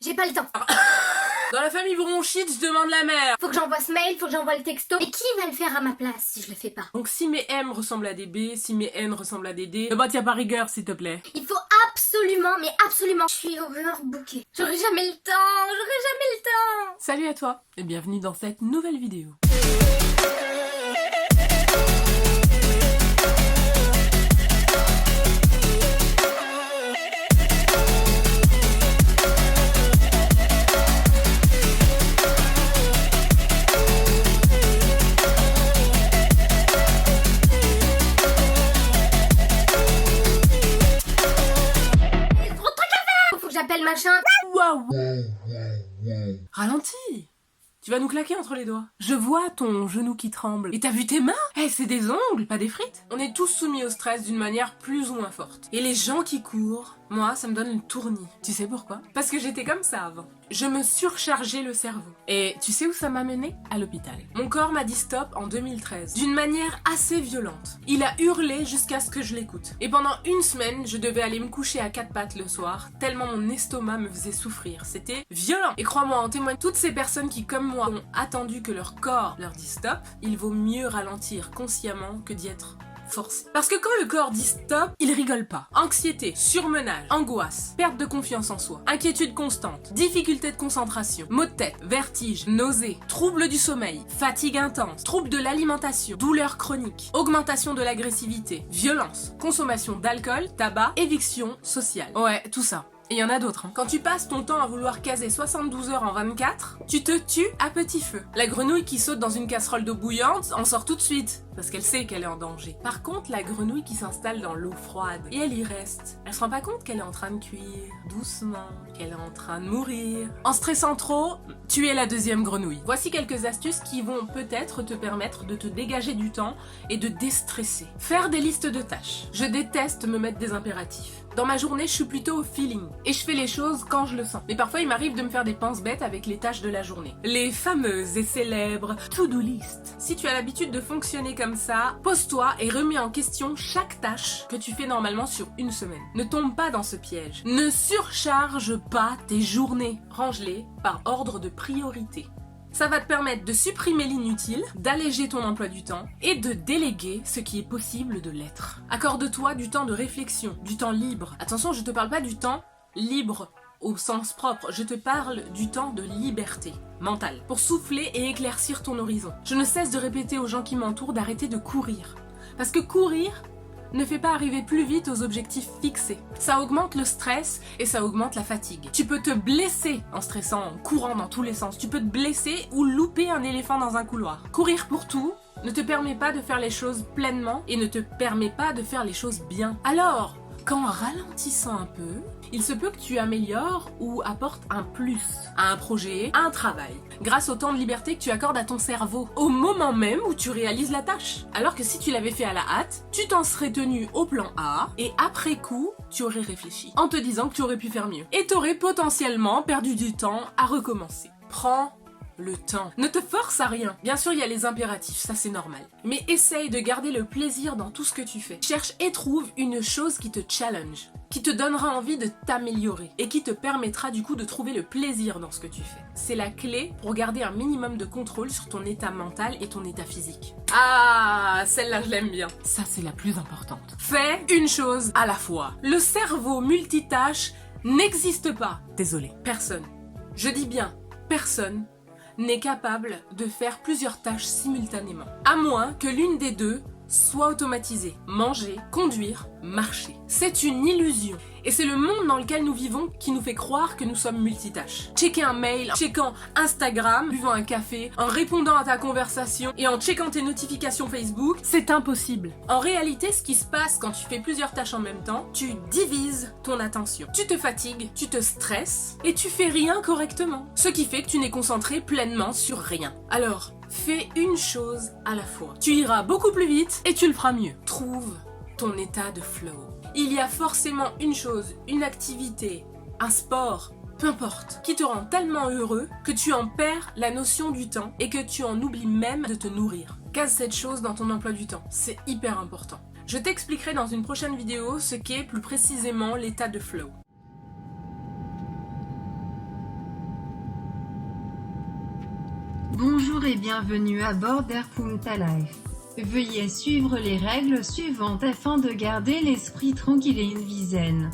J'ai pas le temps. Dans la famille bronchite, je demande la mère. Faut que j'envoie ce mail, faut que j'envoie le texto. Mais qui va le faire à ma place si je le fais pas? Donc si mes M ressemblent à des B, si mes N ressemblent à des D, bah tiens pas rigueur s'il te plaît. Il faut absolument, mais absolument. Je suis overbookée. J'aurai jamais le temps, j'aurai jamais le temps. Salut à toi et bienvenue dans cette nouvelle vidéo. J'appelle machin. Waouh. Ralentis. Tu vas nous claquer entre les doigts. Je vois ton genou qui tremble. Et t'as vu tes mains? C'est des ongles, pas des frites. On est tous soumis au stress d'une manière plus ou moins forte. Et les gens qui courent, moi, ça me donne une tournie. Tu sais pourquoi? Parce que j'étais comme ça avant. Je me surchargeais le cerveau. Et tu sais où ça m'a mené? À l'hôpital. Mon corps m'a dit stop en 2013. D'une manière assez violente. Il a hurlé jusqu'à ce que je l'écoute. Et pendant une semaine, je devais aller me coucher à 4 pattes le soir, tellement mon estomac me faisait souffrir. C'était violent. Et crois-moi, en témoigne toutes ces personnes qui, comme moi, ont attendu que leur corps leur dise stop, il vaut mieux ralentir consciemment que d'y être forcé. Parce que quand le corps dit stop, il rigole pas. Anxiété, surmenage, angoisse, perte de confiance en soi, inquiétude constante, difficulté de concentration, maux de tête, vertige, nausées, troubles du sommeil, fatigue intense, troubles de l'alimentation, douleurs chroniques, augmentation de l'agressivité, violence, consommation d'alcool, tabac, éviction sociale. Ouais, tout ça. Et il y en a d'autres. Quand tu passes ton temps à vouloir caser 72 heures en 24, tu te tues à petit feu. La grenouille qui saute dans une casserole d'eau bouillante en sort tout de suite, parce qu'elle sait qu'elle est en danger. Par contre, la grenouille qui s'installe dans l'eau froide, et elle y reste, elle se rend pas compte qu'elle est en train de cuire, doucement, qu'elle est en train de mourir. En stressant trop, tu es la deuxième grenouille. Voici quelques astuces qui vont peut-être te permettre de te dégager du temps et de déstresser. Faire des listes de tâches. Je déteste me mettre des impératifs. Dans ma journée, je suis plutôt au feeling. Et je fais les choses quand je le sens. Mais parfois, il m'arrive de me faire des penses bêtes avec les tâches de la journée. Les fameuses et célèbres to-do list. Si tu as l'habitude de fonctionner comme ça, pose-toi et remets en question chaque tâche que tu fais normalement sur une semaine. Ne tombe pas dans ce piège. Ne surcharge pas tes journées. Range-les par ordre de priorité. Ça va te permettre de supprimer l'inutile, d'alléger ton emploi du temps et de déléguer ce qui est possible de l'être. Accorde-toi du temps de réflexion, du temps libre. Attention, je te parle pas du temps libre au sens propre, je te parle du temps de liberté mentale, pour souffler et éclaircir ton horizon. Je ne cesse de répéter aux gens qui m'entourent d'arrêter de courir. Parce que courir ne fait pas arriver plus vite aux objectifs fixés. Ça augmente le stress et ça augmente la fatigue. Tu peux te blesser en stressant, en courant dans tous les sens. Tu peux te blesser ou louper un éléphant dans un couloir. Courir pour tout ne te permet pas de faire les choses pleinement et ne te permet pas de faire les choses bien. Alors, qu'en ralentissant un peu, il se peut que tu améliores ou apportes un plus à un projet, à un travail, grâce au temps de liberté que tu accordes à ton cerveau, au moment même où tu réalises la tâche. Alors que si tu l'avais fait à la hâte, tu t'en serais tenu au plan A, et après coup, tu aurais réfléchi, en te disant que tu aurais pu faire mieux. Et tu aurais potentiellement perdu du temps à recommencer. Prends le temps. Ne te force à rien. Bien sûr, il y a les impératifs, ça c'est normal. Mais essaye de garder le plaisir dans tout ce que tu fais. Cherche et trouve une chose qui te challenge, qui te donnera envie de t'améliorer et qui te permettra du coup de trouver le plaisir dans ce que tu fais. C'est la clé pour garder un minimum de contrôle sur ton état mental et ton état physique. Ah, celle-là je l'aime bien. Ça c'est la plus importante. Fais une chose à la fois. Le cerveau multitâche n'existe pas. Désolé. Personne. Je dis bien personne n'est capable de faire plusieurs tâches simultanément. À moins que l'une des deux soit automatisée. Manger, conduire, marcher. C'est une illusion. Et c'est le monde dans lequel nous vivons qui nous fait croire que nous sommes multitâches. Checker un mail, en checkant Instagram, buvant un café, en répondant à ta conversation et en checkant tes notifications Facebook, c'est impossible. En réalité, ce qui se passe quand tu fais plusieurs tâches en même temps, tu divises ton attention. Tu te fatigues, tu te stresses et tu fais rien correctement. Ce qui fait que tu n'es concentré pleinement sur rien. Alors, fais une chose à la fois. Tu iras beaucoup plus vite et tu le feras mieux. Trouve ton état de flow. Il y a forcément une chose, une activité, un sport, peu importe, qui te rend tellement heureux que tu en perds la notion du temps et que tu en oublies même de te nourrir. Case cette chose dans ton emploi du temps, c'est hyper important. Je t'expliquerai dans une prochaine vidéo ce qu'est plus précisément l'état de flow. Bonjour et bienvenue à bord d'Airpunta Life. Veuillez suivre les règles suivantes afin de garder l'esprit tranquille et une vie zen.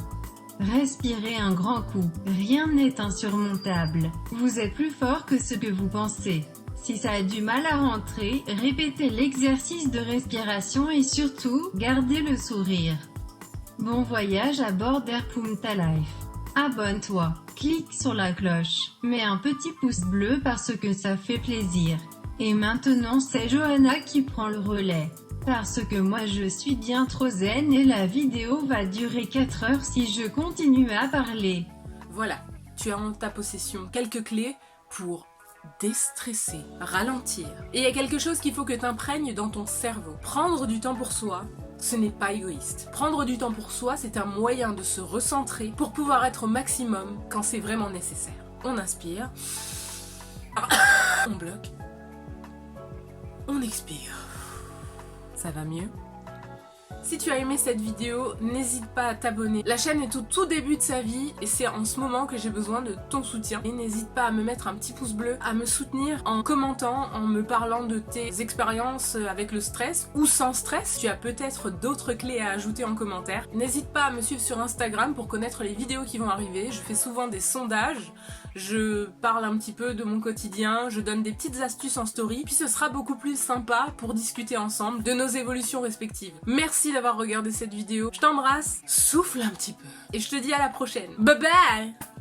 Respirez un grand coup, rien n'est insurmontable. Vous êtes plus fort que ce que vous pensez. Si ça a du mal à rentrer, répétez l'exercice de respiration et surtout, gardez le sourire. Bon voyage à bord d'Airpunta Life. Abonne-toi, clique sur la cloche, mets un petit pouce bleu parce que ça fait plaisir. Et maintenant c'est Johanna qui prend le relais. Parce que moi je suis bien trop zen et la vidéo va durer 4 heures si je continue à parler. Voilà, tu as en ta possession quelques clés pour déstresser, ralentir. Et il y a quelque chose qu'il faut que tu imprègnes dans ton cerveau. Prendre du temps pour soi, ce n'est pas égoïste. Prendre du temps pour soi, c'est un moyen de se recentrer pour pouvoir être au maximum quand c'est vraiment nécessaire. On inspire, on bloque, on expire. Ça va mieux? Si tu as aimé cette vidéo, n'hésite pas à t'abonner. La chaîne est au tout début de sa vie et c'est en ce moment que j'ai besoin de ton soutien. Et n'hésite pas à me mettre un petit pouce bleu, à me soutenir en commentant, en me parlant de tes expériences avec le stress ou sans stress. Tu as peut-être d'autres clés à ajouter en commentaire. N'hésite pas à me suivre sur Instagram pour connaître les vidéos qui vont arriver. Je fais souvent des sondages. Je parle un petit peu de mon quotidien, je donne des petites astuces en story, puis ce sera beaucoup plus sympa pour discuter ensemble de nos évolutions respectives. Merci d'avoir regardé cette vidéo, je t'embrasse, souffle un petit peu, et je te dis à la prochaine. Bye bye!